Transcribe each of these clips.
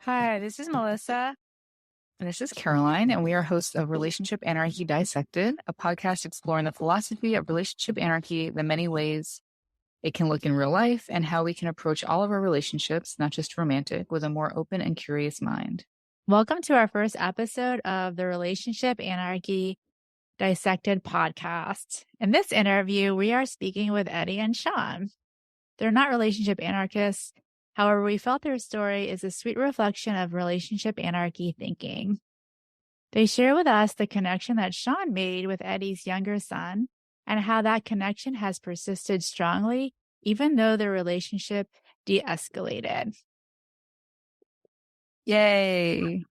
Hi, this is Melissa. And this is Caroline, and we are hosts of Relationship Anarchy Dissected, a podcast exploring the philosophy of relationship anarchy, the many ways it can look in real life, and how we can approach all of our relationships, not just romantic, with a more open and curious mind. Welcome to our first episode of the Relationship Anarchy Dissected podcast. In this interview, we are speaking with Eddie and Sean. They're not relationship anarchists. However, we felt their story is a sweet reflection of relationship anarchy thinking. They share with us the connection that Sean made with Eddie's younger son and how that connection has persisted strongly, even though the relationship de-escalated. Yay.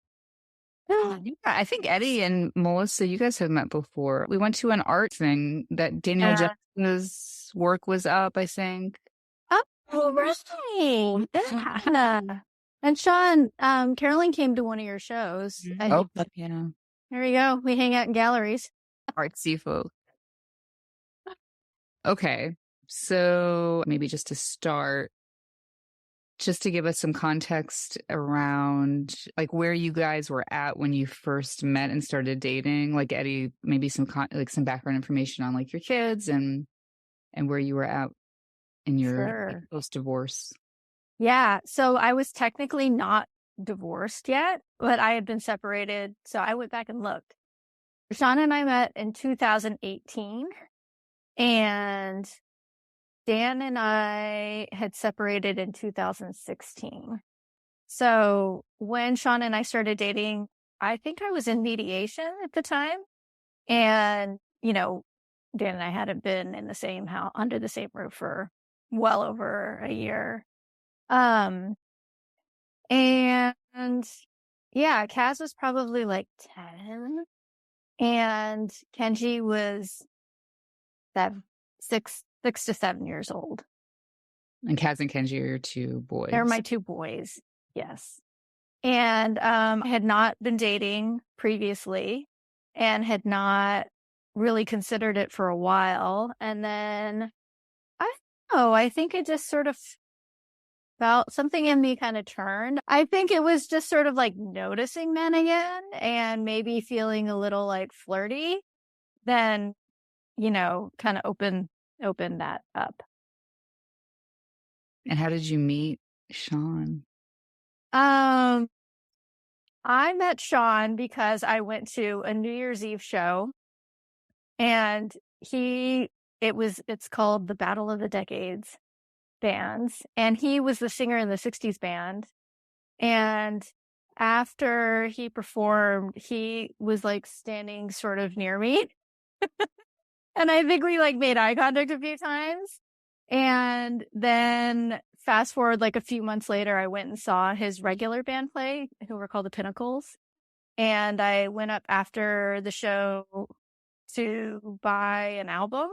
Yeah, I think Eddie and Melissa, you guys have met before. We went to an art thing that Daniel Jeff's work was up, I think. Oh, right. Yeah. And Sean, Caroline came to one of your shows. Oh, yeah. There we go. We hang out in galleries. Artsy folk. Okay. So maybe just to start, just to give us some context around like where you guys were at when you first met and started dating, like Eddie, maybe some background information on like your kids and where you were at in your post-divorce. Yeah. So I was technically not divorced yet, but I had been separated. So I went back and looked. Sean and I met in 2018, and Dan and I had separated in 2016. So when Sean and I started dating, I think I was in mediation at the time. And, you know, Dan and I hadn't been in the same house, under the same roof for well over a year. And yeah, Kaz was probably like 10 and Kenji was 6 to 7 years old. And Kaz and Kenji are your two boys. They're my two boys. Yes. And I had not been dating previously and had not really considered it for a while. And then I think it just sort of felt something in me kind of turned. I think it was just sort of like noticing men again and maybe feeling a little like flirty. Then, you know, kind of open that up. And how did you meet Sean? I met Sean because I went to a New Year's Eve show, and it's called the Battle of the Decades bands, and he was the singer in the 60s band. And after he performed, he was like standing sort of near me. And I think we like made eye contact a few times. And then fast forward like a few months later, I went and saw his regular band play, who were called the Pinnacles. And I went up after the show to buy an album,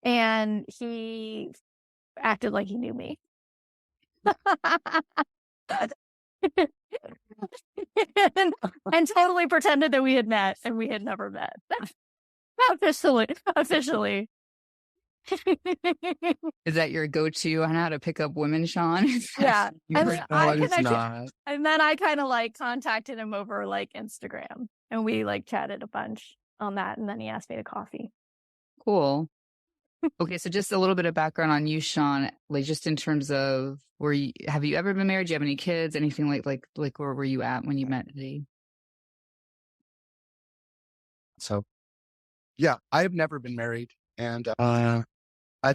and he acted like he knew me. and totally pretended that we had met, and we had never met. Officially. Is that your go-to on how to pick up women, Sean? Yeah. And then I kind of like contacted him over like Instagram, and we like chatted a bunch on that, and then he asked me to coffee. Cool. Okay, so just a little bit of background on you, Sean, like just in terms of have you ever been married? Do you have any kids? Anything like where were you at when you met Eddie? So yeah, I've never been married, and I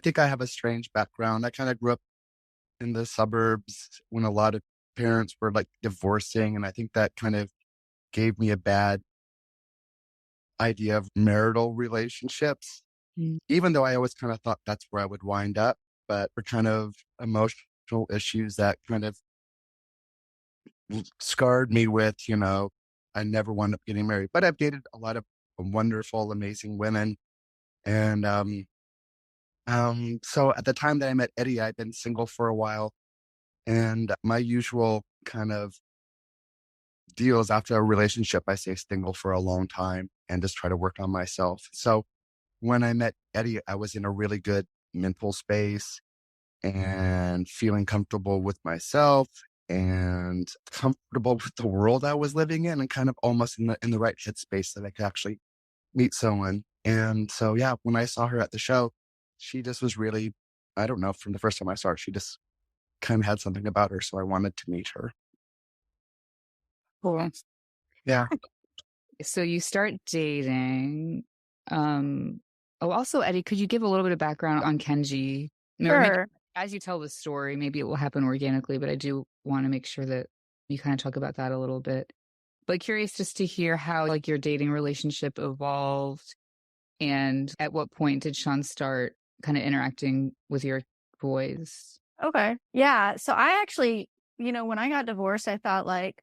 think I have a strange background. I kind of grew up in the suburbs when a lot of parents were like divorcing, and I think that kind of gave me a bad idea of marital relationships, even though I always kind of thought that's where I would wind up. But for kind of emotional issues that kind of scarred me with, I never wound up getting married. But I've dated a lot of wonderful, amazing women. And so at the time that I met Eddie, I'd been single for a while. And my usual kind of deal is after a relationship, I stay single for a long time and just try to work on myself. So when I met Eddie, I was in a really good mental space and feeling comfortable with myself and comfortable with the world I was living in, and kind of almost in the right headspace that I could actually meet someone. And so, yeah, when I saw her at the show, she just was really, I don't know, from the first time I saw her, she just kind of had something about her. So I wanted to meet her. Cool. Yeah. So you start dating. Also, Eddie, could you give a little bit of background on Kenji? Or maybe Sure. as you tell the story, maybe it will happen organically, but I do want to make sure that you kind of talk about that a little bit. But curious just to hear how like your dating relationship evolved, and at what point did Sean start kind of interacting with your boys? Okay. Yeah. So I actually, when I got divorced, I thought like,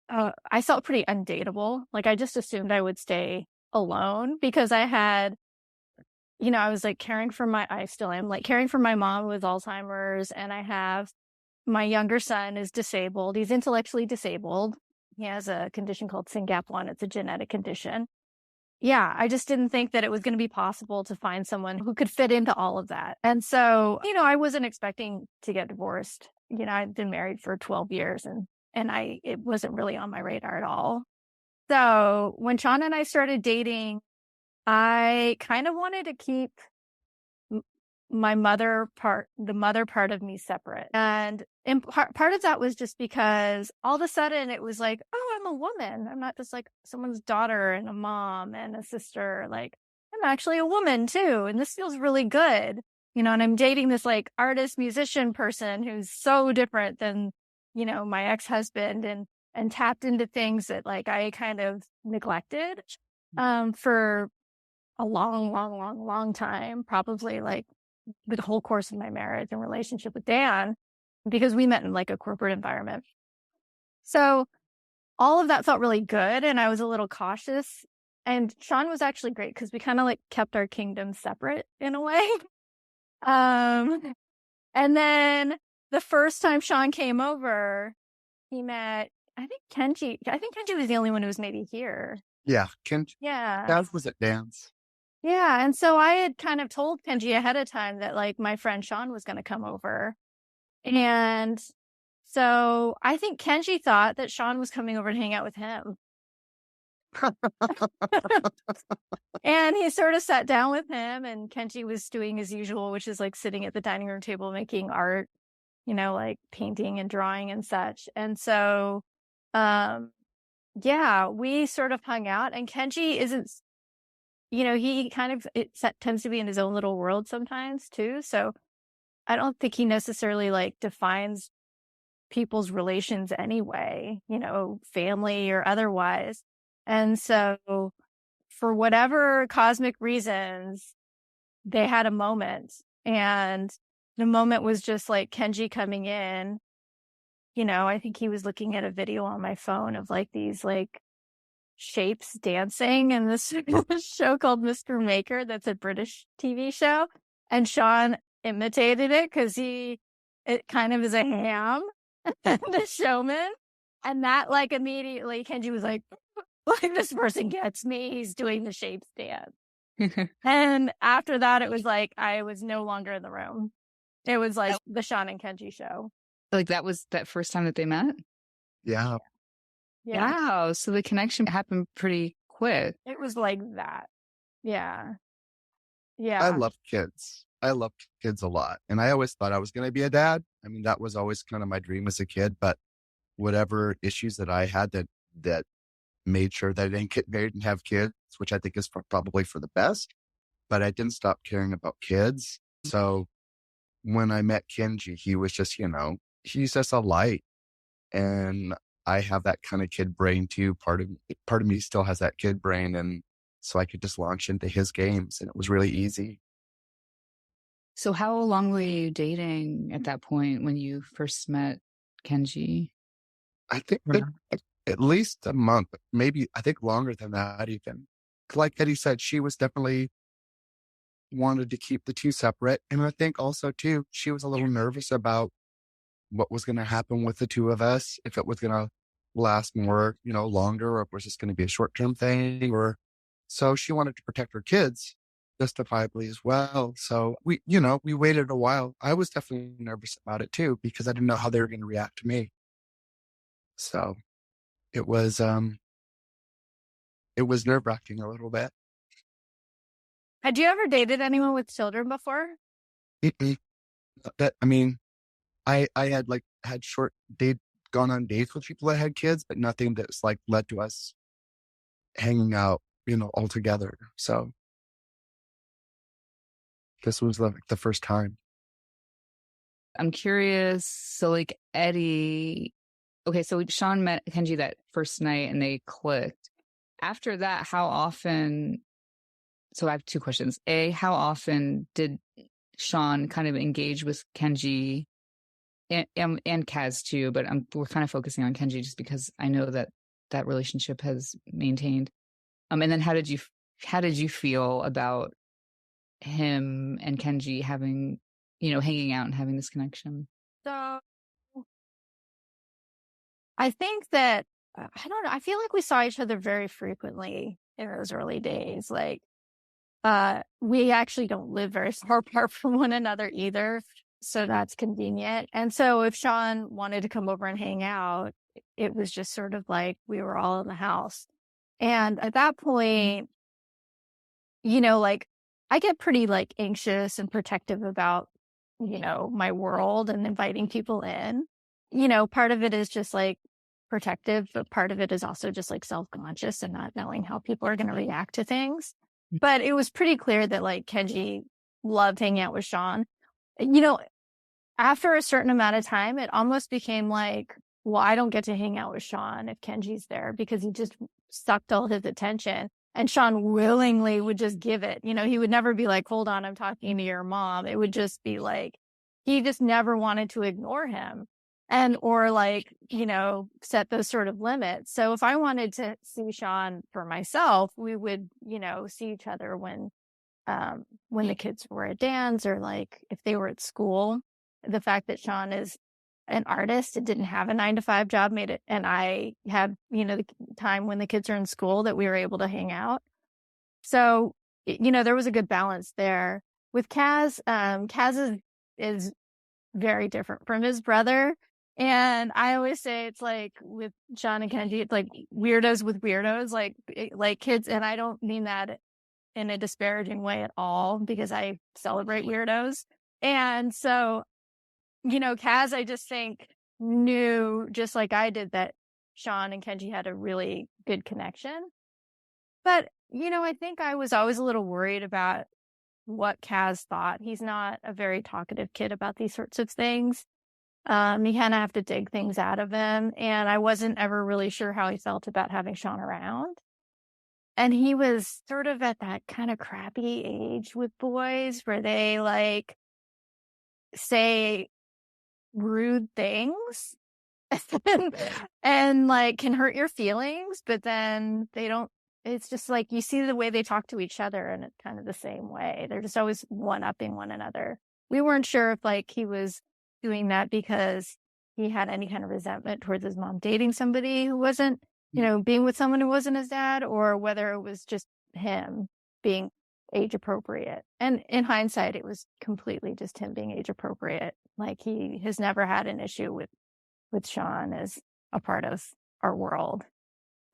I felt pretty undateable. Like I just assumed I would stay alone because I had, I was like I still am like caring for my mom with Alzheimer's, and I have my younger son is disabled. He's intellectually disabled. He has a condition called SYNGAP1. It's a genetic condition. Yeah, I just didn't think that it was going to be possible to find someone who could fit into all of that. And so, I wasn't expecting to get divorced. I'd been married for 12 years and it wasn't really on my radar at all. So when Sean and I started dating, I kind of wanted to keep the mother part of me separate. And part of that was just because all of a sudden it was like, oh, I'm a woman. I'm not just like someone's daughter and a mom and a sister. Like I'm actually a woman too. And this feels really good, and I'm dating this like artist, musician person who's so different than, my ex-husband, and tapped into things that like I kind of neglected, for a long, long, long, long time, probably like the whole course of my marriage and relationship with Dan, because we met in like a corporate environment. So all of that felt really good. And I was a little cautious. And Sean was actually great because we kind of like kept our kingdoms separate in a way. And then the first time Sean came over, he met, I think Kenji was the only one who was maybe here. Yeah. Yeah. Dad was at dance. Yeah. And so I had kind of told Kenji ahead of time that like my friend Sean was going to come over. And so I think Kenji thought that Sean was coming over to hang out with him. And he sort of sat down with him, and Kenji was doing his usual, which is like sitting at the dining room table making art, like painting and drawing and such. And so, yeah, we sort of hung out, and Kenji isn't, he kind of tends to be in his own little world sometimes too. So I don't think he necessarily like defines people's relations anyway, family or otherwise. And so for whatever cosmic reasons, they had a moment, and the moment was just like Kenji coming in. I think he was looking at a video on my phone of like these like shapes dancing in this show called Mr. Maker. That's a British TV show. And Sean imitated it because it kind of is a ham and a showman. And that like immediately Kenji was like this person gets me. He's doing the shapes dance. And after that, it was like I was no longer in the room. It was like the Sean and Kenji show. Like that was that first time that they met? Yeah. Yeah. Wow. So the connection happened pretty quick. It was like that. Yeah. Yeah. I love kids. I love kids a lot. And I always thought I was going to be a dad. I mean, that was always kind of my dream as a kid. But whatever issues that I had that made sure that I didn't get married and have kids, which I think is probably for the best. But I didn't stop caring about kids. So when I met Kenji, he was just, he's just a light. And I have that kind of kid brain too. Part of me still has that kid brain. And so I could just launch into his games, and it was really easy. So how long were you dating at that point when you first met Kenji? I think at least a month, maybe I think longer than that even. Like Eddie said, she was definitely wanted to keep the two separate. And I think also too, she was a little nervous about what was going to happen with the two of us, if it was going to last more, longer, or if it was just going to be a short-term thing, so she wanted to protect her kids justifiably as well. So we waited a while. I was definitely nervous about it too, because I didn't know how they were going to react to me. So it was nerve-wracking a little bit. Had you ever dated anyone with children before? Mm-mm. I mean, I had gone on dates with people that had kids, but nothing that's like led to us hanging out, all together. So this was the first time. I'm curious. So, like, Eddie, okay, so Sean met Kenji that first night and they clicked. After that, how often? So, I have two questions. A, how often did Sean kind of engage with Kenji and Kaz too? But we're kind of focusing on Kenji just because I know that relationship has maintained. And then how did you feel about him and Kenji having, hanging out and having this connection? So I think that, I don't know, I feel like we saw each other very frequently in those early days. Like, we actually don't live very far apart from one another either. So that's convenient. And so if Sean wanted to come over and hang out, it was just sort of like we were all in the house. And at that point, like I get pretty like anxious and protective about, my world and inviting people in. Part of it is just like protective, but part of it is also just like self-conscious and not knowing how people are going to react to things. But it was pretty clear that like Kenji loved hanging out with Sean. After a certain amount of time, it almost became like, well, I don't get to hang out with Sean if Kenji's there because he just sucked all his attention. And Sean willingly would just give it. He would never be like, hold on, I'm talking to your mom. It would just be like, he just never wanted to ignore him or like, set those sort of limits. So if I wanted to see Sean for myself, we would, see each other when the kids were at dance or like if they were at school. The fact that Sean is an artist and didn't have a 9-to-5 job made it, and I had, the time when the kids are in school that we were able to hang out. So, there was a good balance there. With Kaz, Kaz is very different from his brother. And I always say it's like with Sean and Kenji, it's like weirdos with weirdos, like kids. And I don't mean that in a disparaging way at all because I celebrate weirdos. And so, Kaz, I just think knew just like I did that Sean and Kenji had a really good connection. But, I think I was always a little worried about what Kaz thought. He's not a very talkative kid about these sorts of things. You kind of have to dig things out of him. And I wasn't ever really sure how he felt about having Sean around. And he was sort of at that kind of crappy age with boys where they like say rude things and like can hurt your feelings, but then they don't. It's just like you see the way they talk to each other and it's kind of the same way. They're just always one-upping one another. We weren't sure if like he was doing that because he had any kind of resentment towards his mom dating somebody who wasn't, being with someone who wasn't his dad, or whether it was just him being age appropriate. And in hindsight, it was completely just him being age appropriate. Like he has never had an issue with Sean as a part of our world.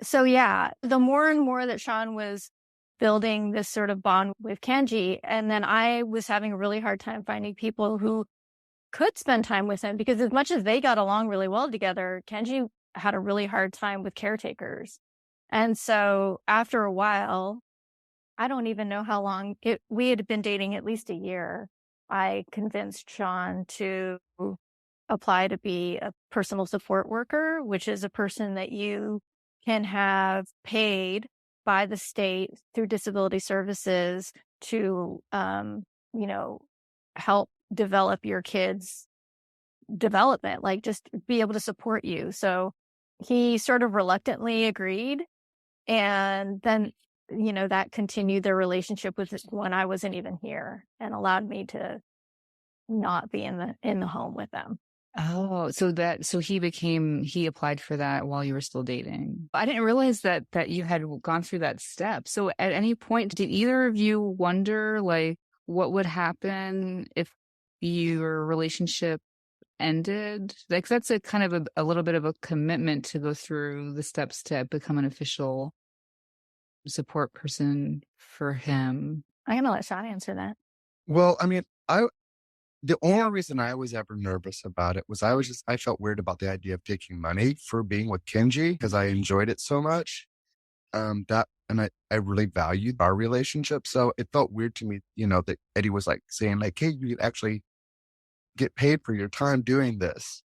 So yeah, the more and more that Sean was building this sort of bond with Kenji, and then I was having a really hard time finding people who could spend time with him because as much as they got along really well together, Kenji had a really hard time with caretakers. And so after a while, I don't even know how long we had been dating at least a year. I convinced Sean to apply to be a personal support worker, which is a person that you can have paid by the state through disability services to, help develop your kids' development, like just be able to support you. So he sort of reluctantly agreed. And then, that continued their relationship with when I wasn't even here and allowed me to not be in the home with them. Oh, so he applied for that while you were still dating. I didn't realize that you had gone through that step. So at any point, did either of you wonder like what would happen if your relationship ended? Like that's a kind of a little bit of a commitment to go through the steps to become an official support person for him. I'm going to let Sean answer that. Well, I mean, the only reason I was ever nervous about it was I felt weird about the idea of taking money for being with Kenji because I enjoyed it so much. I really valued our relationship. So it felt weird to me, that Eddie was like saying like, hey, you actually get paid for your time doing this.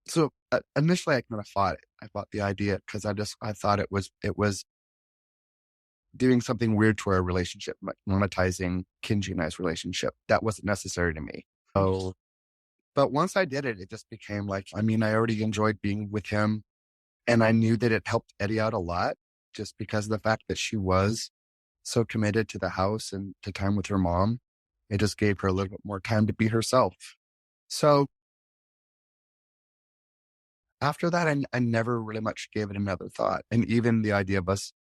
So initially I kind of fought it. I fought the idea because I thought it was doing something weird to our relationship, like monetizing Kenji and I's relationship. That wasn't necessary to me. So, but once I did it, it just became like, I mean, I already enjoyed being with him and I knew that it helped Eddie out a lot just because of the fact that she was so committed to the house and to time with her mom. It just gave her a little bit more time to be herself. So after that, I never really much gave it another thought. And even the idea of us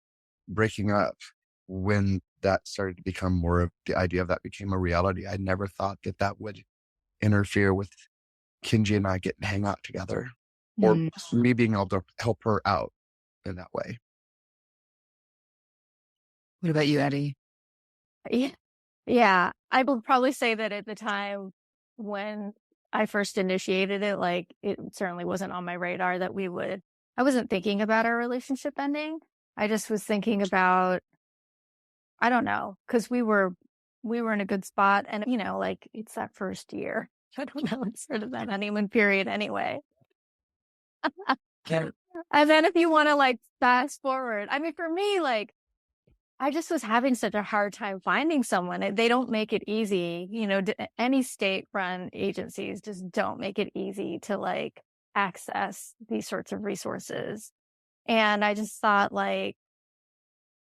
breaking up, when that started to become more of the idea of that became a reality, I never thought that that would interfere with Kenji and I getting to hang out together or me being able to help her out in that way. What about you, Eddie? Yeah. I will probably say that at the time when I first initiated it, like it certainly wasn't on my radar that I wasn't thinking about our relationship ending. I just was thinking about, I don't know, because we were in a good spot and, like it's that first year. I don't know. It's sort of that honeymoon period anyway. And then if you want to like fast forward, I mean, for me, like, I just was having such a hard time finding someone. They don't make it easy. Any state-run agencies just don't make it easy to like access these sorts of resources. And I just thought like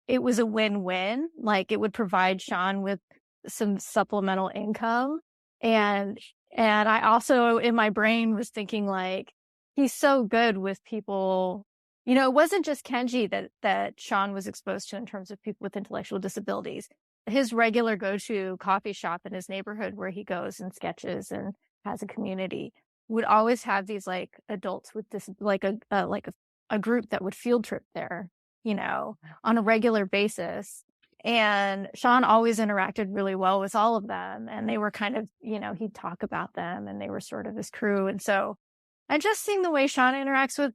it was a win-win. Like it would provide Sean with some supplemental income. And I also in my brain was thinking like, he's so good with people. It wasn't just Kenji that Sean was exposed to in terms of people with intellectual disabilities. His regular go-to coffee shop in his neighborhood where he goes and sketches and has a community would always have these like adults with this, like a group that would field trip there, on a regular basis. And Sean always interacted really well with all of them. And they were kind of, he'd talk about them and they were sort of his crew. And so and just seeing the way Sean interacts with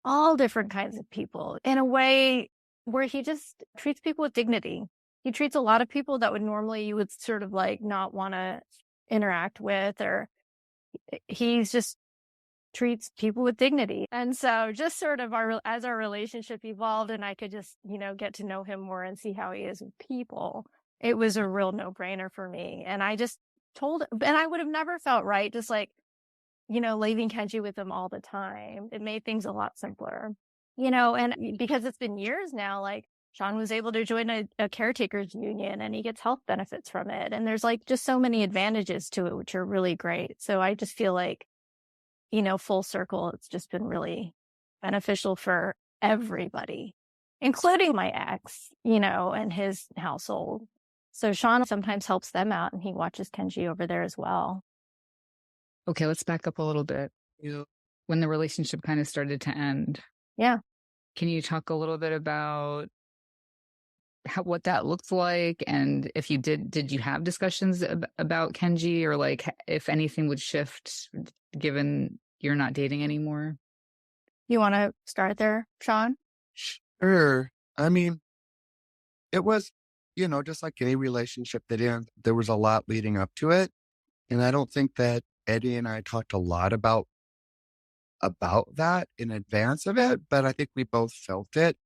all different kinds of people in a way where he just treats people with dignity. He treats a lot of people that would normally you would sort of like not want to interact with, or he's just treats people with dignity. And so just sort of as our relationship evolved and I could just, get to know him more and see how he is with people, it was a real no-brainer for me. And I just and I would have never felt right just like, leaving Kenji with him all the time. It made things a lot simpler, and because it's been years now, like Sean was able to join a caretakers union and he gets health benefits from it. And there's like just so many advantages to it, which are really great. So I just feel like, full circle, it's just been really beneficial for everybody, including my ex, and his household. So Sean sometimes helps them out and he watches Kenji over there as well. Okay, let's back up a little bit. When the relationship kind of started to end. Yeah. Can you talk a little bit about what that looked like? And if you did you have discussions about Kenji, or like if anything would shift given you're not dating anymore? You want to start there, Sean? Sure. I mean, it was, just like any relationship that ends, there was a lot leading up to it. And I don't think that Eddie and I talked a lot about that in advance of it, but I think we both felt it.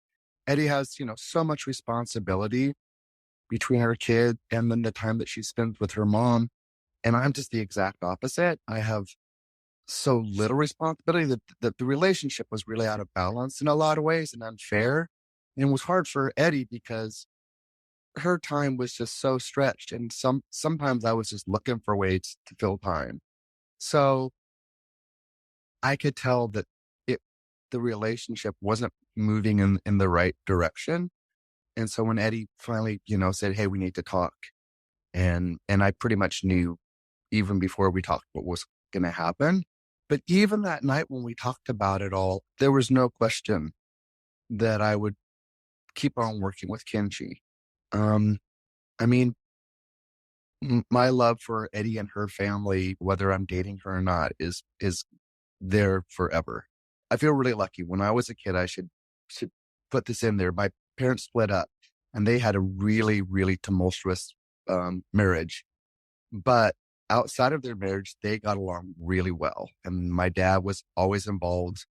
Eddie has, so much responsibility between her kid and then the time that she spends with her mom. And I'm just the exact opposite. I have so little responsibility that the relationship was really out of balance in a lot of ways and unfair. And it was hard for Eddie because her time was just so stretched. And sometimes I was just looking for ways to fill time. So I could tell that the relationship wasn't moving in the right direction. And so when Eddie finally, said, hey, we need to talk. And I pretty much knew even before we talked what was going to happen. But even that night when we talked about it all, there was no question that I would keep on working with Kenji. I mean, my love for Eddie and her family, whether I'm dating her or not, is there forever. I feel really lucky. When I was a kid, I should put this in there. My parents split up, and they had a really, really tumultuous marriage. But outside of their marriage, they got along really well. And my dad was always involved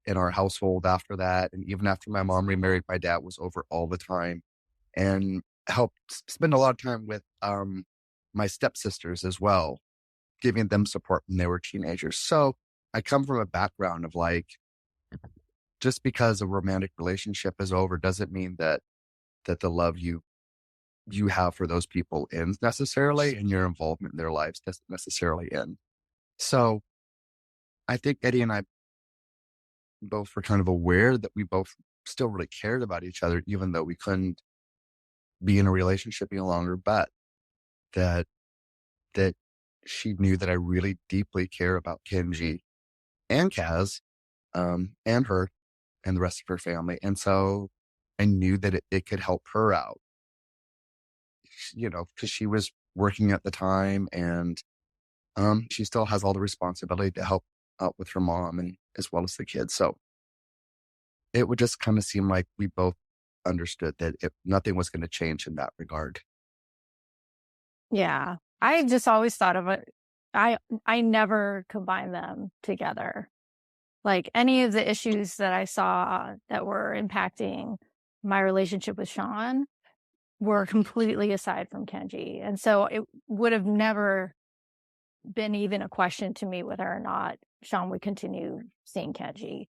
in our household after that. And even after my mom remarried, my dad was over all the time and helped spend a lot of time with my stepsisters as well, giving them support when they were teenagers. So I come from a background of like, just because a romantic relationship is over doesn't mean that the love you have for those people ends necessarily, and your involvement in their lives doesn't necessarily end. So I think Eddie and I both were kind of aware that we both still really cared about each other, even though we couldn't be in a relationship any longer, but that she knew that I really deeply care about Kenji and Kaz, and her and the rest of her family. And so I knew that it could help her out, because she was working at the time, and she still has all the responsibility to help out with her mom and as well as the kids. So it would just kind of seem like we both understood that nothing was going to change in that regard. Yeah. I just always thought of it. I never combined them together. Like any of the issues that I saw that were impacting my relationship with Sean were completely aside from Kenji. And so it would have never been even a question to me whether or not Sean would continue seeing Kenji.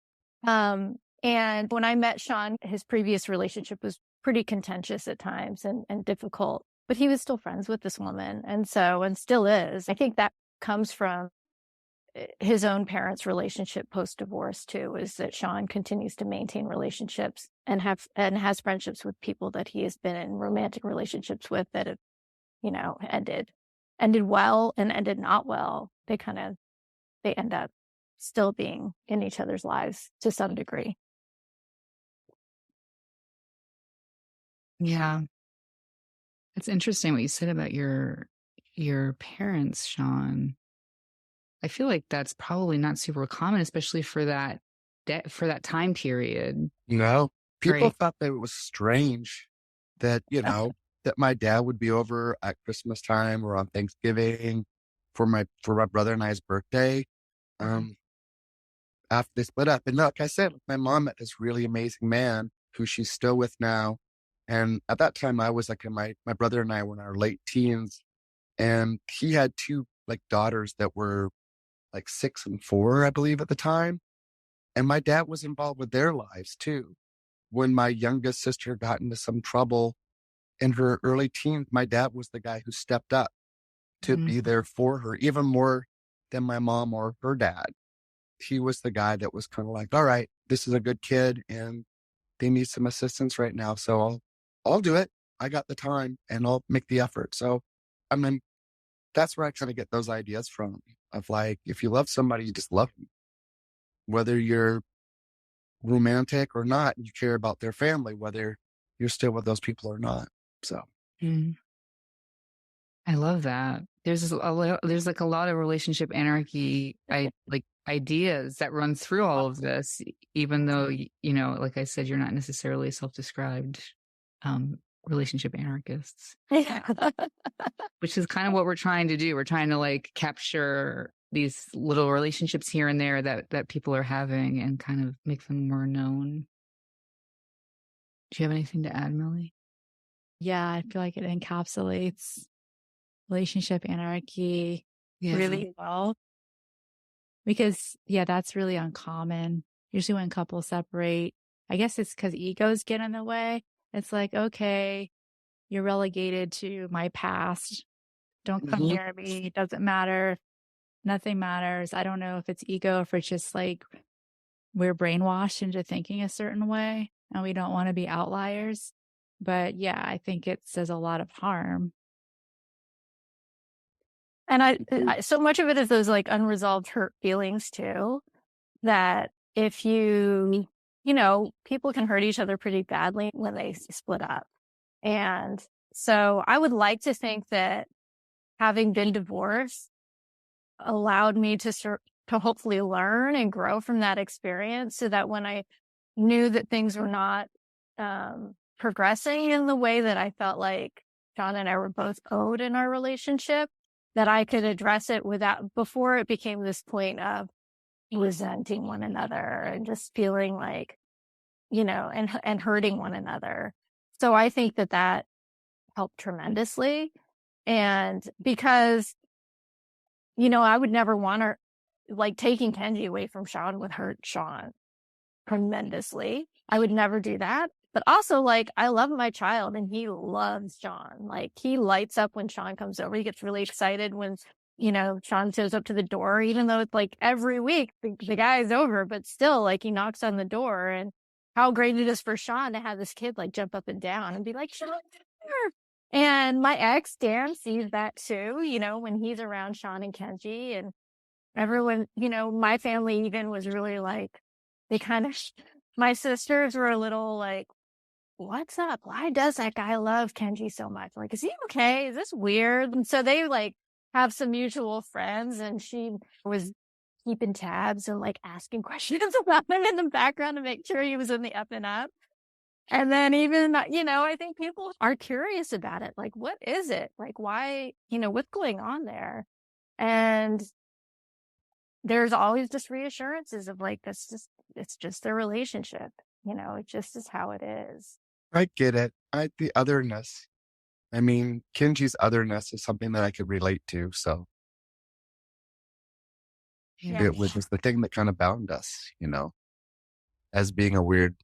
And when I met Sean, his previous relationship was pretty contentious at times and difficult, but he was still friends with this woman. And still is. I think that comes from his own parents' relationship post-divorce too, is that Sean continues to maintain relationships and has friendships with people that he has been in romantic relationships with that have, ended well and ended not well. They end up still being in each other's lives to some degree. Yeah. It's interesting what you said about your parents, Sean. I feel like that's probably not super common, especially for that time period. No, people Right. thought that it was strange that, that my dad would be over at Christmas time or on Thanksgiving for my brother and I's birthday. After they split up. And like I said, my mom met this really amazing man who she's still with now. And at that time I was like my brother and I were in our late teens, and he had two like daughters that were like 6 and 4, I believe, at the time. And my dad was involved with their lives too. When my youngest sister got into some trouble in her early teens, my dad was the guy who stepped up to be there for her, even more than my mom or her dad. He was the guy that was kind of like, all right, this is a good kid and they need some assistance right now. So I'll do it. I got the time and I'll make the effort. So, I mean, that's where I kind of get those ideas from, of like, if you love somebody, you just love them, whether you're romantic or not, you care about their family, whether you're still with those people or not. So. I love that. There's like a lot of relationship anarchy, ideas that run through all of this, even though, like I said, you're not necessarily self-described relationship anarchists, which is kind of what we're trying to do. We're trying to like capture these little relationships here and there that people are having and kind of make them more known. Do you have anything to add, Millie? Yeah, I feel like it encapsulates relationship anarchy really well. Because, that's really uncommon. Usually when couples separate, I guess it's because egos get in the way. It's like, okay, you're relegated to my past. Don't come near me. It doesn't matter. Nothing matters. I don't know if it's ego, if it's just like we're brainwashed into thinking a certain way and we don't want to be outliers. But yeah, I think it says a lot of harm. And so much of it is those like unresolved hurt feelings too, that if you know, people can hurt each other pretty badly when they split up. And so I would like to think that having been divorced allowed me to hopefully learn and grow from that experience, so that when I knew that things were not progressing in the way that I felt like John and I were both owed in our relationship, that I could address it before it became this point of resenting one another and just feeling like, and hurting one another. So I think that helped tremendously. And because, I would never want to, like, taking Kenji away from Sean would hurt Sean tremendously. I would never do that. But also, like, I love my child and he loves Sean. Like, he lights up when Sean comes over. He gets really excited when, Sean shows up to the door, even though it's like every week the guy's over, but still, like, he knocks on the door. And how great it is for Sean to have this kid like jump up and down and be like, Sean, here. And my ex, Dan, sees that too, when he's around Sean and Kenji, and everyone, my family even was really like, my sisters were a little like, what's up? Why does that guy love Kenji so much? Like, is he okay? Is this weird? And so they like have some mutual friends, and she was keeping tabs and like asking questions about him in the background to make sure he was in the up and up. And then even, I think people are curious about it. Like, what is it? Like, why, what's going on there? And there's always just reassurances of like, it's just their relationship. It just is how it is. I get it. The otherness. I mean, Kenji's otherness is something that I could relate to. So it was just the thing that kind of bound us, as being a weird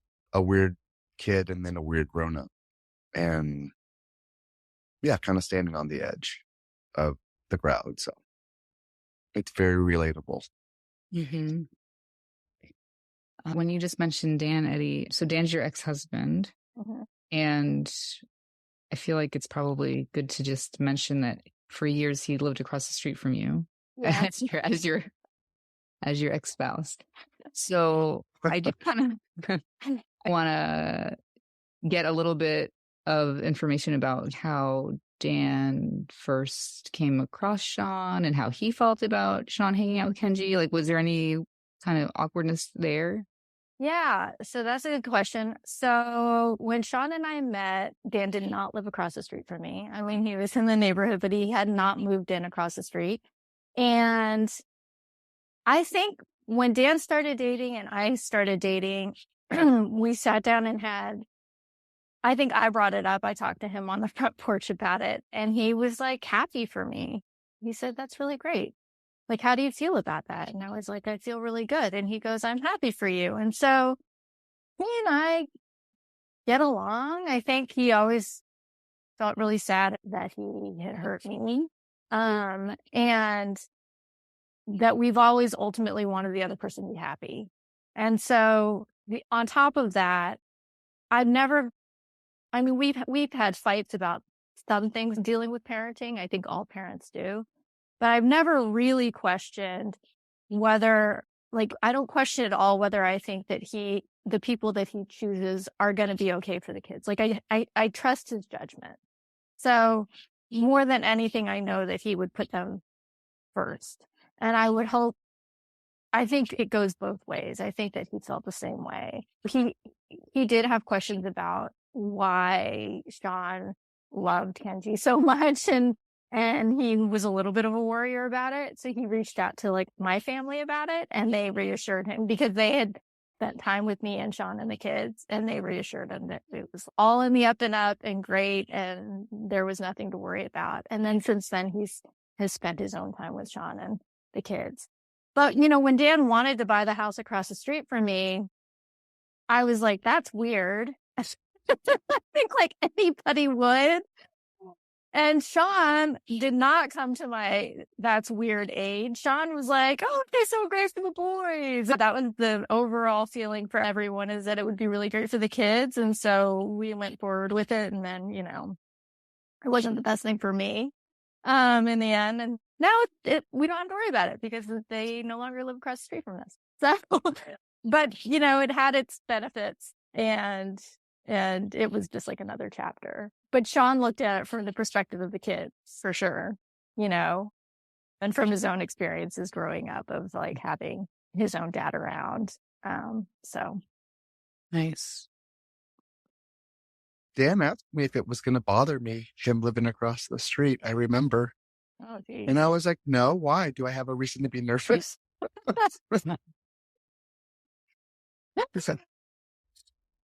kid and then a weird grown up. And yeah, kind of standing on the edge of the crowd. So it's very relatable. Mm-hmm. When you just mentioned Dan, Eddie, so Dan's your ex-husband. Mm-hmm. And I feel like it's probably good to just mention that for years he lived across the street from you, yeah. as your ex-spouse. So I do kind of want to get a little bit of information about how Dan first came across Sean and how he felt about Sean hanging out with Kenji. Like, was there any kind of awkwardness there? Yeah, so that's a good question. So when Sean and I met, Dan did not live across the street from me. I mean, he was in the neighborhood, but he had not moved in across the street. And I think when Dan started dating and I started dating, we sat down and I think I brought it up. I talked to him on the front porch about it, and he was like happy for me. He said, that's really great. Like, how do you feel about that? And I was like, I feel really good. And he goes, I'm happy for you. And so he and I get along. I think he always felt really sad that he had hurt me. And that we've always ultimately wanted the other person to be happy. And so on top of that, we've had fights about some things dealing with parenting. I think all parents do. But I've never really questioned whether, like, I don't question at all whether I think that the people that he chooses are going to be okay for the kids. Like, I trust his judgment. So more than anything, I know that he would put them first. And I think it goes both ways. I think that he felt the same way. He did have questions about why Sean loved Kenji so much, and he was a little bit of a worrier about it. So he reached out to like my family about it, and they reassured him because they had spent time with me and Sean and the kids, and they reassured him that it was all in the up and up and great, and there was nothing to worry about. And then since then, has spent his own time with Sean and the kids. But, when Dan wanted to buy the house across the street from me, I was like, that's weird. I think like anybody would. And Sean did not come to my that's weird age. Sean was like, oh, they're so great for the boys. That was the overall feeling for everyone, is that it would be really great for the kids. And so we went forward with it. And then, it wasn't the best thing for me in the end. And now we don't have to worry about it because they no longer live across the street from us. So, but you know, it had its benefits, and it was just like another chapter. But Sean looked at it from the perspective of the kids, for sure, you know, and from his own experiences growing up of like having his own dad around. So Nice. Dan asked me if it was going to bother me, him living across the street. I remember. oh geez. And I was like, no, why? Do I have a reason to be nervous?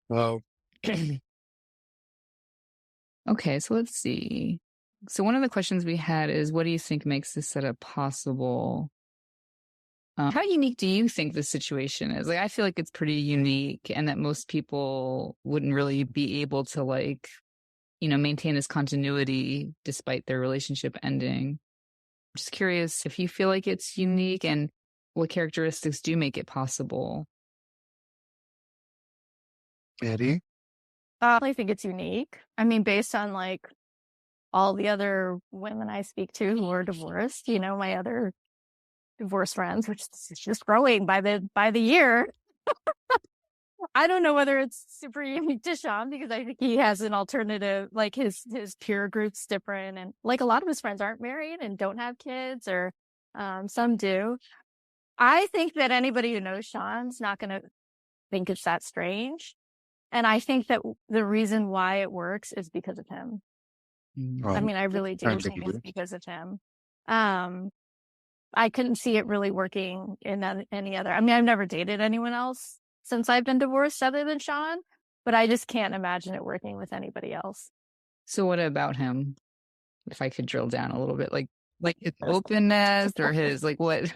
Oh, Okay, so let's see. So one of the questions we had is, what do you think makes this setup possible? How unique do you think this situation is? Like, I feel like it's pretty unique, and that most people wouldn't really be able to, like, you know, maintain this continuity despite their relationship ending. I'm just curious if you feel like it's unique, and what characteristics do make it possible. Eddie? I think it's unique. I mean, based on like all the other women I speak to who are divorced, you know, my other divorced friends, which is just growing by the year. I don't know whether it's super unique to Sean because I think he has an alternative, like his peer group's different, and like a lot of his friends aren't married and don't have kids, or some do. I think that anybody who knows Sean's not going to think it's that strange. And I think that the reason why it works is because of him. I mean, I really do think it's because of him. I couldn't see it really working in any other. I mean, I've never dated anyone else since I've been divorced other than Sean, but I just can't imagine it working with anybody else. So what about him? If I could drill down a little bit, like his openness or his, like, what?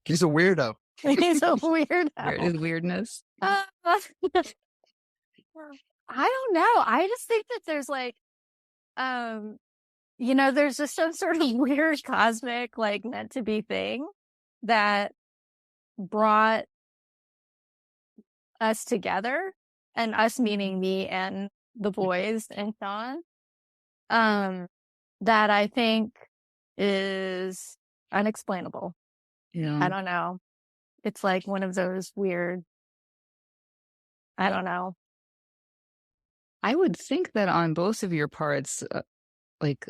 He's a weirdo. He's a weirdo. His weirdness. I don't know. I just think that there's like, you know, there's just some sort of weird cosmic, like meant to be thing that brought us together, and us meaning me and the boys and Sean, that I think is unexplainable. Yeah. I don't know. It's like one of those weird, I don't know. I would think that on both of your parts, like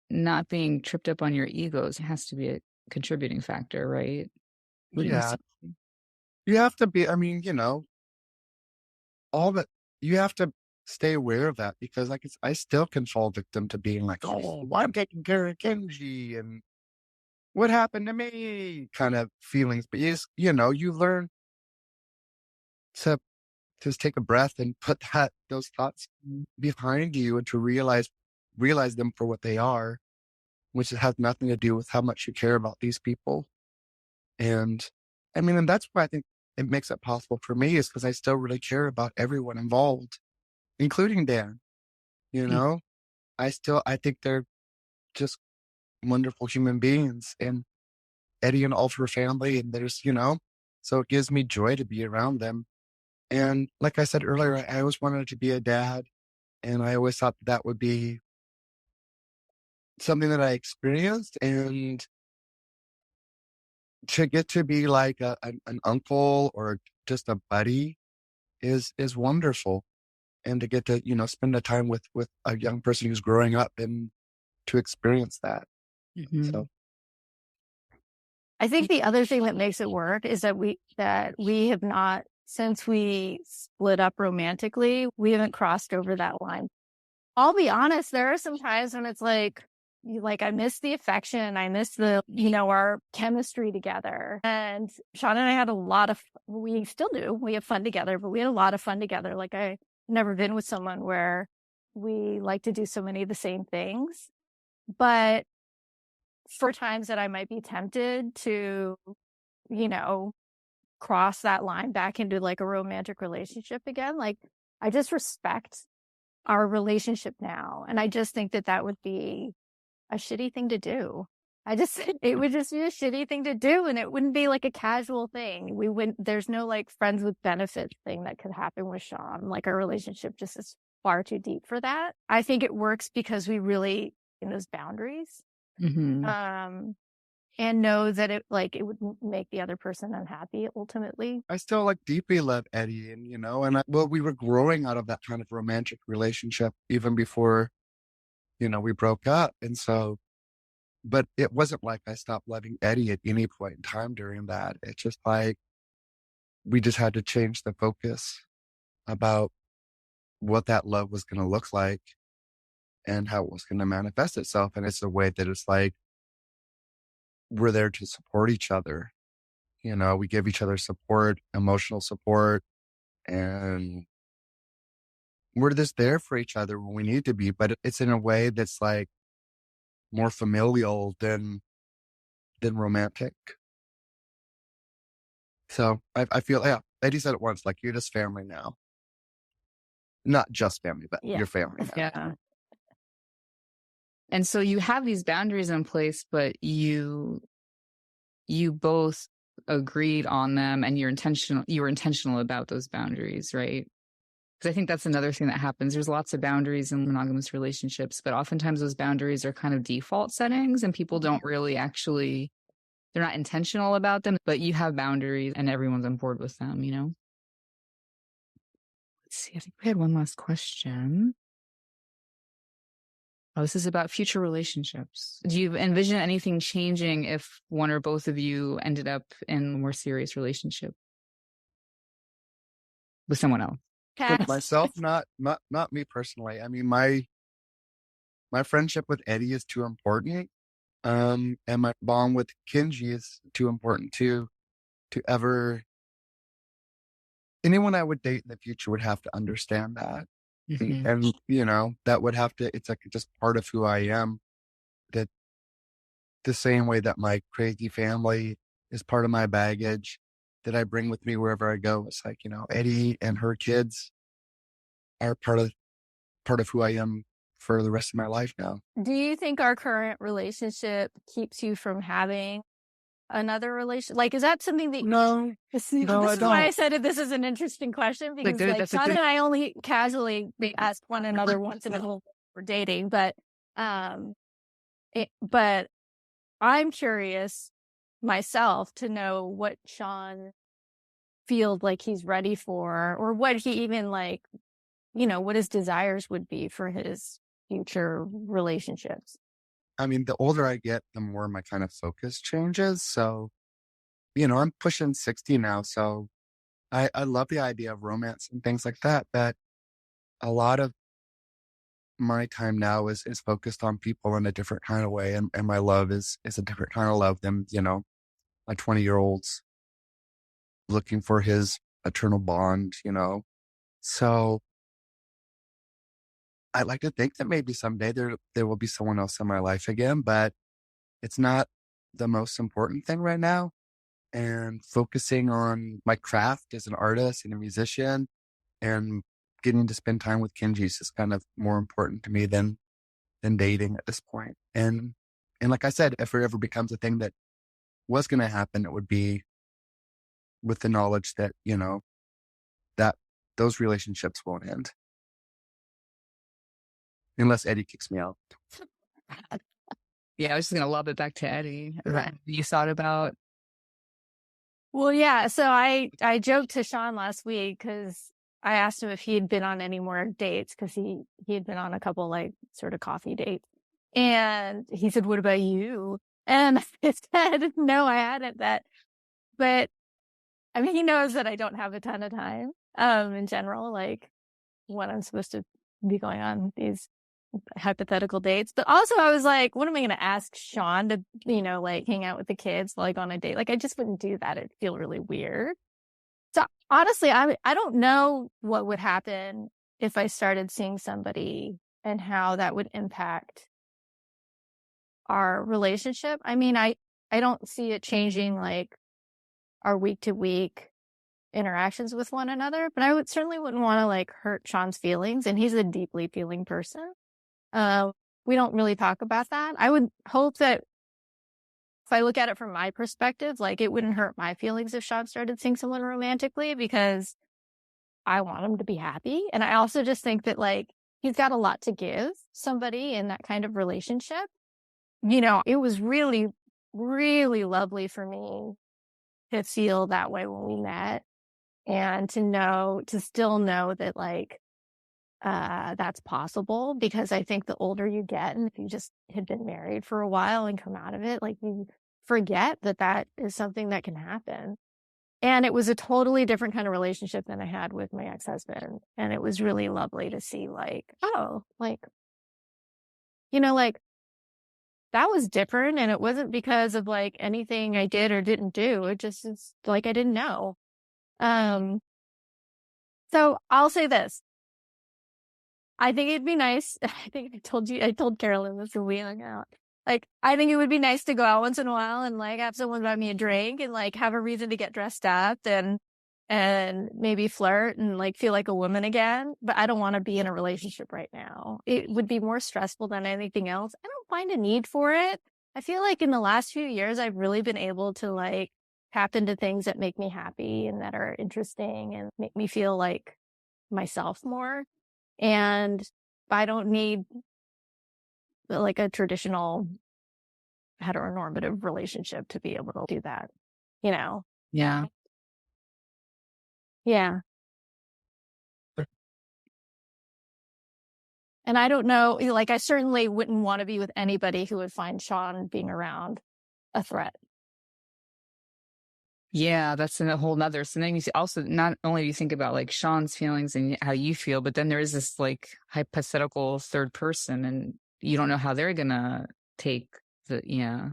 not being tripped up on your egos has to be a contributing factor, right? Yeah. You have to be, I mean, you know, all that, you have to stay aware of that because like I still can fall victim to being like, oh, well, I'm taking care of Kenji and what happened to me kind of feelings. But you know, you learn to just take a breath and put those thoughts behind you and to realize them for what they are, which has nothing to do with how much you care about these people. And I mean, and that's why I think it makes it possible for me is because I still really care about everyone involved, including Dan. You know, I think they're just wonderful human beings, and Eddie and all of her family. And there's, you know, so it gives me joy to be around them. And like I said earlier, I always wanted to be a dad. And I always thought that would be something that I experienced. And to get to be like an uncle or just a buddy is wonderful. And to get to, you know, spend the time with a young person who's growing up and to experience that. Mm-hmm. So I think the other thing that makes it work is that we have not, since we split up romantically, we haven't crossed over that line. I'll be honest, there are some times when it's like I miss the affection, I miss the, you know, our chemistry together. And Sean and I had a lot of, we still do, we have fun together, but we had a lot of fun together. Like I've never been with someone where we like to do so many of the same things. But for times that I might be tempted to, you know, cross that line back into like a romantic relationship again, like I just respect our relationship now. And I just think that would be a shitty thing to do. It would just be a shitty thing to do. And it wouldn't be like a casual thing. There's no like friends with benefits thing that could happen with Sean. Like our relationship just is far too deep for that. I think it works because we really in those boundaries. Mm-hmm. and know that it would make the other person unhappy ultimately. I still deeply love Eddie, and we were growing out of that kind of romantic relationship even before, we broke up. And so, but it wasn't like I stopped loving Eddie at any point in time during that. It's just we just had to change the focus about what that love was going to look like and how it was going to manifest itself. And it's a way that it's we're there to support each other. We give each other support, emotional support, and we're just there for each other when we need to be. But it's in a way that's more familial than romantic. So I feel, yeah, Eddie said it once, you're just family now. Not just family, but Yeah. you're family now. Yeah. And so you have these boundaries in place, but you both agreed on them, and you were intentional about those boundaries, right? Because I think that's another thing that happens. There's lots of boundaries in monogamous relationships, but oftentimes those boundaries are kind of default settings, and people don't really actually, they're not intentional about them, but you have boundaries and everyone's on board with them, Let's see, I think we had one last question. Oh, this is about future relationships. Do you envision anything changing if one or both of you ended up in a more serious relationship with someone else? With myself, not me personally. I mean, my friendship with Eddie is too important. And my bond with Kenji is too important to ever. Anyone I would date in the future would have to understand that. Mm-hmm. And, that would have to, it's just part of who I am. That the same way that my crazy family is part of my baggage that I bring with me wherever I go. It's Eddie and her kids are part of who I am for the rest of my life now. Do you think our current relationship keeps you from having another relationship? Is that something that No, this I is don't. why I said it, this is an interesting question, because Sean and I only casually ask one another once in a while for dating, but but I'm curious myself to know what Sean feels like he's ready for, or what he even what his desires would be for his future relationships. I mean, the older I get, the more my kind of focus changes. So, I'm pushing 60 now. So I love the idea of romance and things like that. But a lot of my time now is focused on people in a different kind of way. And my love is a different kind of love than, a 20-year-old's looking for his eternal bond, So I'd like to think that maybe someday there will be someone else in my life again, but it's not the most important thing right now. And focusing on my craft as an artist and a musician and getting to spend time with Kenji is just kind of more important to me than dating at this point. And like I said, if it ever becomes a thing that was going to happen, it would be with the knowledge that, that those relationships won't end. Unless Eddie kicks me out. Yeah, I was just going to lob it back to Eddie. Right. You thought about? Well, yeah. So I joked to Sean last week because I asked him if he had been on any more dates, because he had been on a couple sort of coffee dates. And he said, "What about you?" And I said, "No, I hadn't." But I mean, he knows that I don't have a ton of time in general, when I'm supposed to be going on these hypothetical dates. But also I was like, what am I going to ask Sean to, hang out with the kids, on a date? I just wouldn't do that. It'd feel really weird. So honestly, I don't know what would happen if I started seeing somebody and how that would impact our relationship. I mean, I don't see it changing our week to week interactions with one another, but I certainly wouldn't want to hurt Sean's feelings, and he's a deeply feeling person. We don't really talk about that. I would hope that if I look at it from my perspective, it wouldn't hurt my feelings if Sean started seeing someone romantically, because I want him to be happy. And I also just think that he's got a lot to give somebody in that kind of relationship. It was really really lovely for me to feel that way when we met, and to still know that like that's possible, because I think the older you get, and if you just had been married for a while and come out of it, like you forget that that is something that can happen. And it was a totally different kind of relationship than I had with my ex-husband. And it was really lovely to see like, oh, like, like that was different. And it wasn't because of like anything I did or didn't do. It just is like I didn't know. So I'll say this. I think it'd be nice. I think I told Carolyn this when we hung out. Like, I think it would be nice to go out once in a while and like have someone buy me a drink and like have a reason to get dressed up and maybe flirt and like feel like a woman again. But I don't want to be in a relationship right now. It would be more stressful than anything else. I don't find a need for it. I feel like in the last few years, I've really been able to like tap into things that make me happy and that are interesting and make me feel like myself more. And I don't need like a traditional heteronormative relationship to be able to do that, Yeah. Yeah. And I don't know, like, I certainly wouldn't want to be with anybody who would find Sean being around a threat. Yeah, that's a whole nother. So then you also, not only do you think about like Sean's feelings and how you feel, but then there is this like hypothetical third person and you don't know how they're going to take Yeah,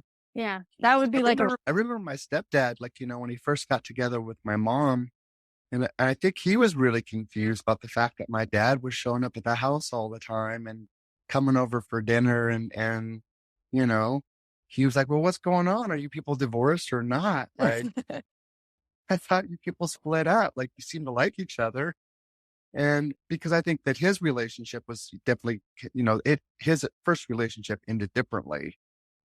that would be I remember my stepdad, like, when he first got together with my mom, and I think he was really confused about the fact that my dad was showing up at the house all the time and coming over for dinner. And he was like, well, what's going on? Are you people divorced or not? Like, I thought you people split up. Like, you seem to like each other. And because I think that his relationship was definitely, his first relationship ended differently.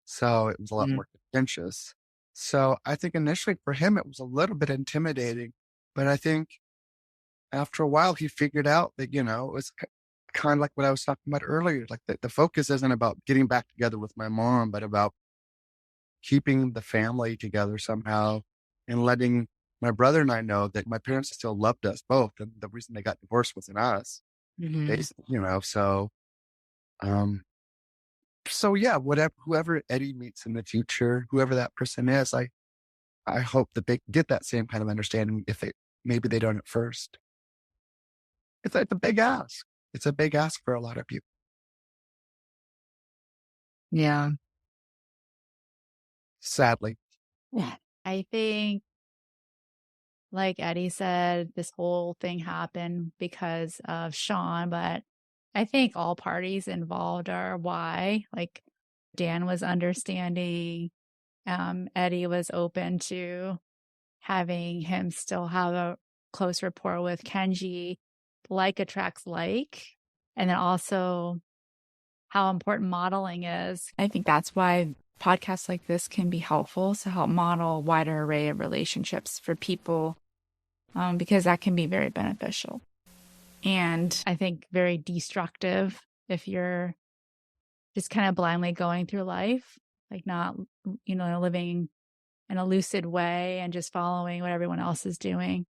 So it was a lot more contentious. So I think initially for him, it was a little bit intimidating. But I think after a while, he figured out that, it was kind of like what I was talking about earlier. Like the focus isn't about getting back together with my mom, but about keeping the family together somehow and letting my brother and I know that my parents still loved us both. And the reason they got divorced wasn't us. So yeah, whoever Eddie meets in the future, whoever that person is, I hope that they get that same kind of understanding if maybe they don't at first. It's a big ask. It's a big ask for a lot of people. Yeah. Sadly. Yeah. I think, like Eddie said, this whole thing happened because of Sean, but I think all parties involved are why. Like Dan was understanding, Eddie was open to having him still have a close rapport with Kenji. Like attracts like, and then also how important modeling is. I think that's why podcasts like this can be helpful to help model a wider array of relationships for people, because that can be very beneficial. And I think very destructive if you're just kind of blindly going through life, like not, living in a lucid way and just following what everyone else is doing.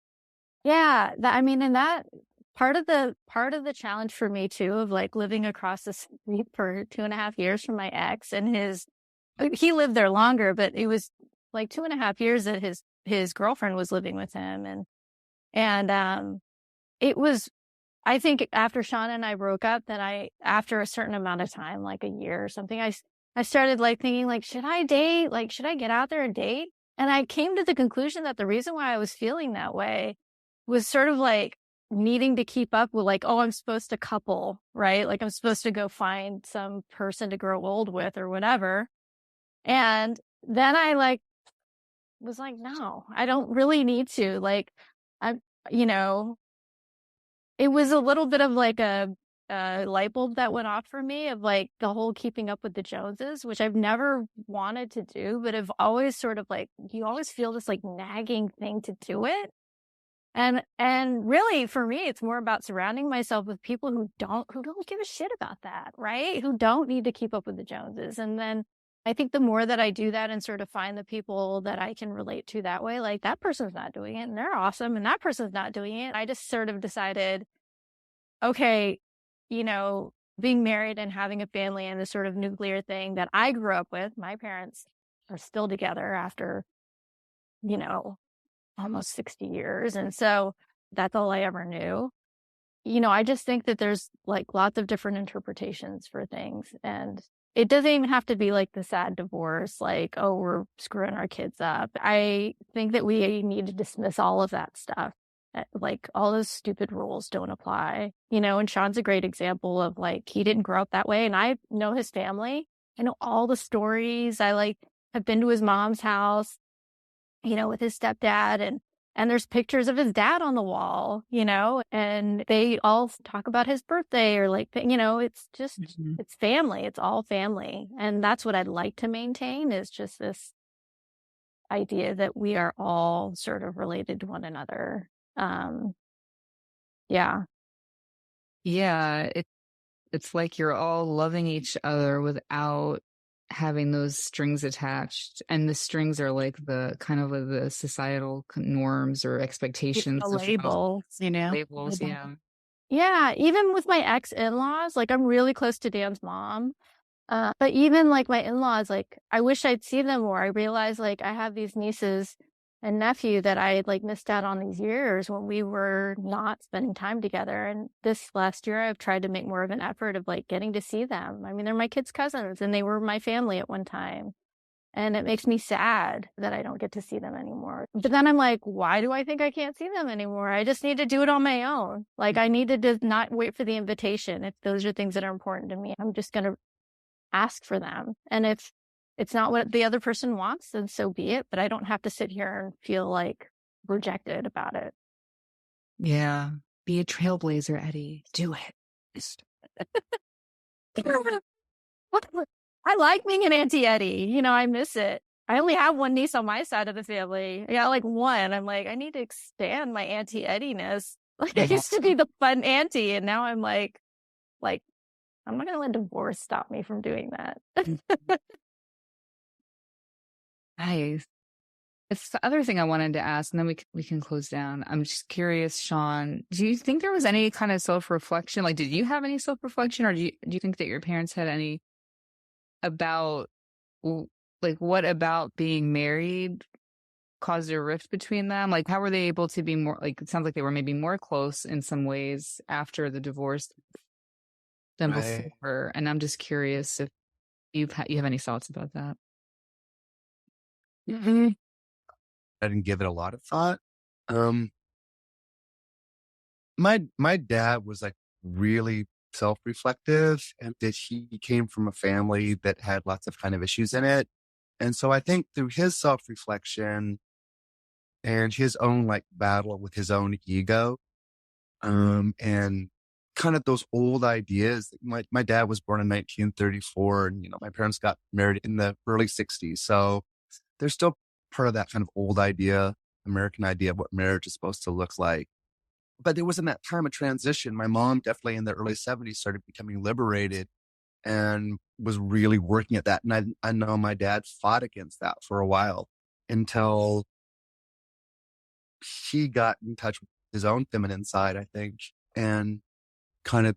Yeah, and that part of the challenge for me too, of like living across the street for 2.5 years from my ex, and he lived there longer, but it was like 2.5 years that his girlfriend was living with him. And it was, I think after Sean and I broke up, that after a certain amount of time, like a year or something, I started like thinking like, should I date? Like, should I get out there and date? And I came to the conclusion that the reason why I was feeling that way was sort of like needing to keep up with like, oh, I'm supposed to couple, right? Like I'm supposed to go find some person to grow old with or whatever. And then I was like, no, I don't really need to. Like, it was a little bit of like a light bulb that went off for me of like the whole keeping up with the Joneses, which I've never wanted to do, but have always sort of like, you always feel this like nagging thing to do it. And really for me, it's more about surrounding myself with people who don't give a shit about that, right? Who don't need to keep up with the Joneses. And then I think the more that I do that and sort of find the people that I can relate to that way, like that person's not doing it and they're awesome and that person's not doing it. I just sort of decided, okay, being married and having a family and this sort of nuclear thing that I grew up with, my parents are still together after, almost 60 years. And so that's all I ever knew. I just think that there's like lots of different interpretations for things. And it doesn't even have to be like the sad divorce, like, oh, we're screwing our kids up. I think that we need to dismiss all of that stuff. Like all those stupid rules don't apply, and Sean's a great example of like, he didn't grow up that way. And I know his family. I know all the stories. I like have been to his mom's house, with his stepdad and there's pictures of his dad on the wall, and they all talk about his birthday or like, it's just, it's family. It's all family. And that's what I'd like to maintain is just this idea that we are all sort of related to one another. Yeah. Yeah. It's like you're all loving each other without having those strings attached, and the strings are like the kind of like the societal norms or expectations The of labels, labels. Yeah, even with my ex-in-laws, like I'm really close to Dan's mom. But even like my in-laws, like I wish I'd see them more. I realized like I have these nieces and nephew that I had like missed out on these years when we were not spending time together. And this last year, I've tried to make more of an effort of like getting to see them. I mean, they're my kids' cousins and they were my family at one time. And it makes me sad that I don't get to see them anymore. But then I'm like, why do I think I can't see them anymore? I just need to do it on my own. Like I need to just not wait for the invitation. If those are things that are important to me, I'm just going to ask for them. And if it's not what the other person wants, then so be it. But I don't have to sit here and feel like rejected about it. Yeah. Be a trailblazer, Eddie. Do it. I like being an Auntie Eddie. I miss it. I only have one niece on my side of the family. Yeah, like one. I'm like, I need to expand my Auntie Eddie-ness. Like I used to be the fun auntie, and now I'm like, I'm not going to let divorce stop me from doing that. Nice. It's the other thing I wanted to ask, and then we can close down. I'm just curious, Sean, do you think there was any kind of self-reflection? Like, did you have any self-reflection, or do you think that your parents had any about, like, what about being married caused a rift between them? Like, how were they able to be more, like, it sounds like they were maybe more close in some ways after the divorce than before. And I'm just curious if you have any thoughts about that. I didn't give it a lot of thought. My dad was like really self-reflective, and that he came from a family that had lots of kind of issues in it. And so I think through his self-reflection and his own like battle with his own ego, and kind of those old ideas. My dad was born in 1934, and my parents got married in the early 60s. So there's still part of that kind of old idea, American idea of what marriage is supposed to look like. But it was in that time of transition. My mom definitely in the early 70s started becoming liberated and was really working at that. And I know my dad fought against that for a while until he got in touch with his own feminine side, I think, and kind of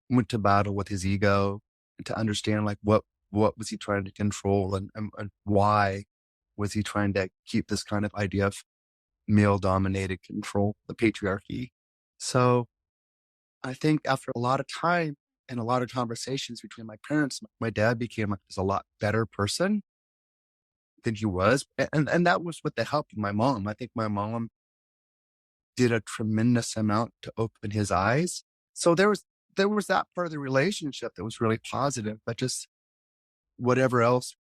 went to battle with his ego to understand like what was he trying to control, and why was he trying to keep this kind of idea of male dominated control, the patriarchy. So I think after a lot of time and a lot of conversations between my parents, my dad became like just a lot better person than he was. And that was with the help of my mom. I think my mom did a tremendous amount to open his eyes. So there was that part of the relationship that was really positive, but just whatever else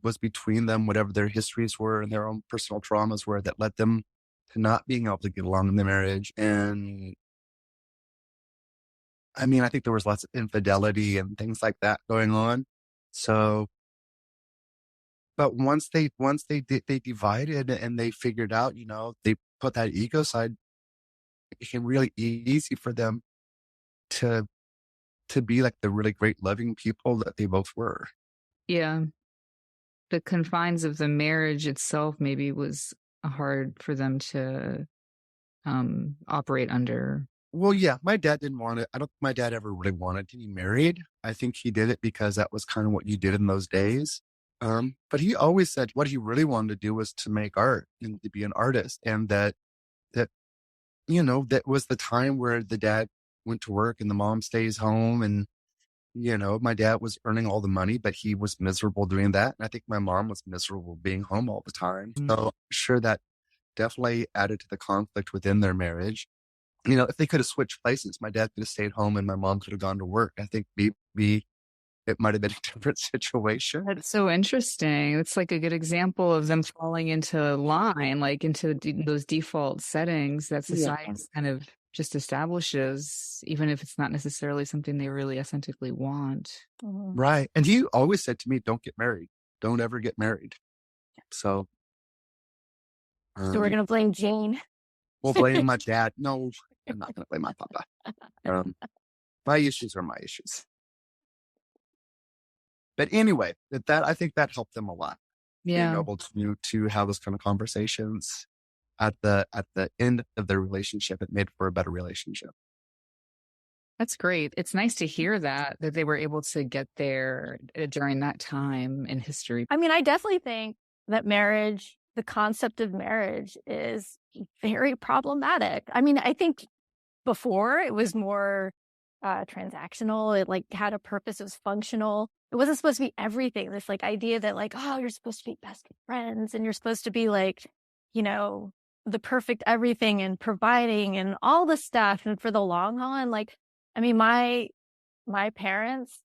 was between them, whatever their histories were and their own personal traumas were that led them to not being able to get along in the marriage. And I mean, I think there was lots of infidelity and things like that going on. So, but once they divided and they figured out, they put that ego side, it became really easy for them to be like the really great loving people that they both were. Yeah. the confines of the marriage itself maybe was hard for them to operate under. Well, yeah, my dad didn't want it. I don't think my dad ever really wanted to be married. I think he did it because that was kind of what you did in those days. But he always said what he really wanted to do was to make art and to be an artist. And that, that was the time where the dad went to work and the mom stays home. And, my dad was earning all the money, but he was miserable doing that. And I think my mom was miserable being home all the time. So I'm sure that definitely added to the conflict within their marriage. If they could have switched places, my dad could have stayed home and my mom could have gone to work. I think maybe it might have been a different situation. That's so interesting. It's like a good example of them falling into line, like into those default settings that society kind of just establishes, even if it's not necessarily something they really authentically want. Right. And he always said to me, don't get married. Don't ever get married. So we're going to blame Jane. We'll blame my dad. No, I'm not going to blame my papa. My issues are my issues. But anyway, I think that helped them a lot. Yeah. Being able to have those kind of conversations at the end of their relationship, it made for a better relationship. That's great. It's nice to hear that they were able to get there during that time in history. I mean, I definitely think that marriage, the concept of marriage is very problematic. I mean, I think before it was more transactional. It like had a purpose. It was functional. It wasn't supposed to be everything. This like idea that like, oh, you're supposed to be best friends and you're supposed to be like, the perfect everything and providing and all the stuff and for the long haul. And like, I mean, my parents,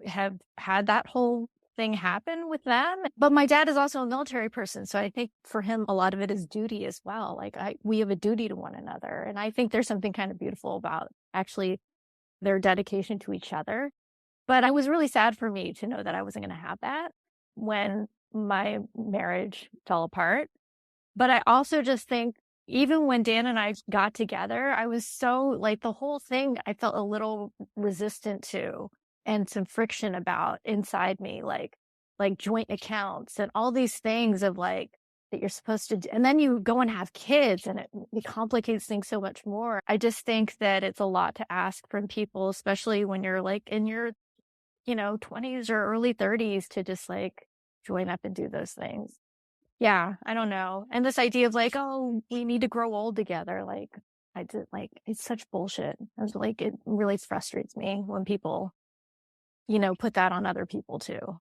have had that whole thing happen with them. But my dad is also a military person. So I think for him, a lot of it is duty as well. Like we have a duty to one another. And I think there's something kind of beautiful about actually their dedication to each other. But I was really sad for me to know that I wasn't going to have that when my marriage fell apart. But I also just think even when Dan and I got together, I was so like the whole thing I felt a little resistant to and some friction about inside me, like joint accounts and all these things of like that you're supposed to do. And then you go and have kids and it complicates things so much more. I just think that it's a lot to ask from people, especially when you're like in your, 20s or early 30s to just like join up and do those things. Yeah, I don't know. And this idea of like, oh, we need to grow old together. Like it's such bullshit. I was like, it really frustrates me when people, put that on other people too.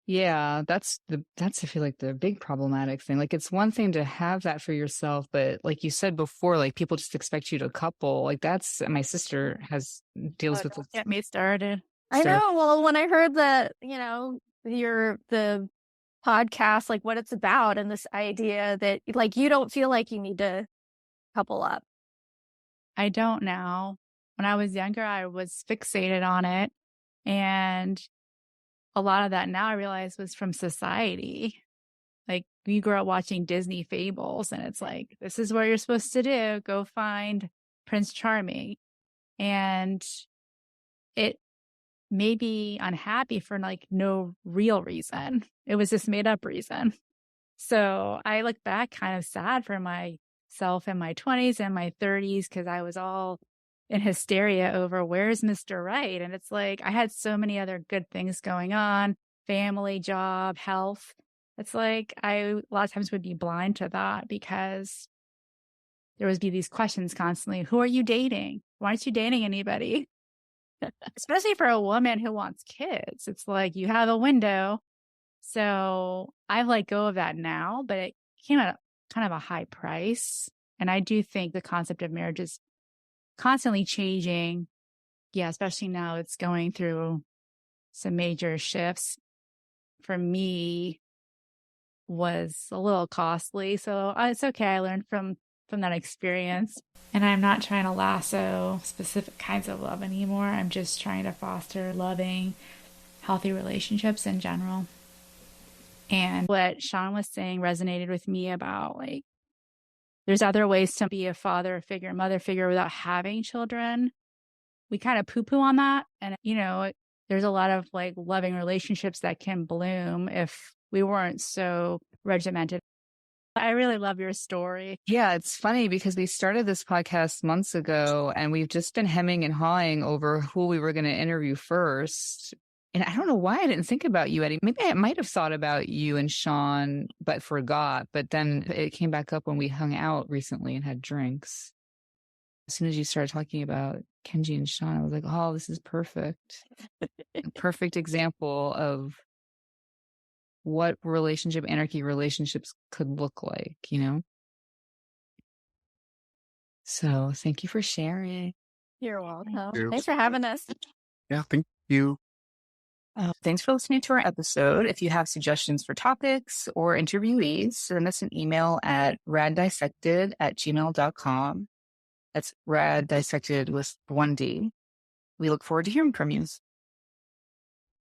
Yeah, that's I feel like the big problematic thing. Like it's one thing to have that for yourself, but like you said before, like people just expect you to couple. Like that's my sister deals with. Get me started. I know. Well, when I heard that, the podcast, like what it's about and this idea that like you don't feel like you need to couple up. I don't now. When I was younger, I was fixated on it. And a lot of that now I realize was from society. Like you grow up watching Disney fables and it's like, this is what you're supposed to do. Go find Prince Charming. And it made me unhappy for like no real reason. It was this made up reason. So I look back kind of sad for myself in my 20s and my 30s because I was all in hysteria over where's Mr. Right? And it's like I had so many other good things going on, family, job, health. It's like I a lot of times would be blind to that because there would be these questions constantly. Who are you dating? Why aren't you dating anybody? Especially for a woman who wants kids. It's like you have a window. So I let go of that now, but it came at kind of a high price. And I do think the concept of marriage is constantly changing. Yeah, especially now it's going through some major shifts. For me, was a little costly. So it's okay. I learned from that experience. And I'm not trying to lasso specific kinds of love anymore. I'm just trying to foster loving, healthy relationships in general. And what Sean was saying resonated with me about like, there's other ways to be a father figure, mother figure without having children. We kind of poo-poo on that. And, there's a lot of like loving relationships that can bloom if we weren't so regimented. I really love your story. Yeah, it's funny because we started this podcast months ago and we've just been hemming and hawing over who we were going to interview first. And I don't know why I didn't think about you, Eddie. Maybe I might have thought about you and Sean, but forgot. But then it came back up when we hung out recently and had drinks. As soon as you started talking about Kenji and Sean, I was like, oh, this is perfect. Perfect example of what relationship anarchy relationships could look like, you know? So thank you for sharing. You're welcome. you. Thanks for having us. Yeah, thank you. Thanks for listening to our episode. If you have suggestions for topics or interviewees, send us an email at raddissected@gmail.com. That's rad dissected with 1D. We look forward to hearing from you.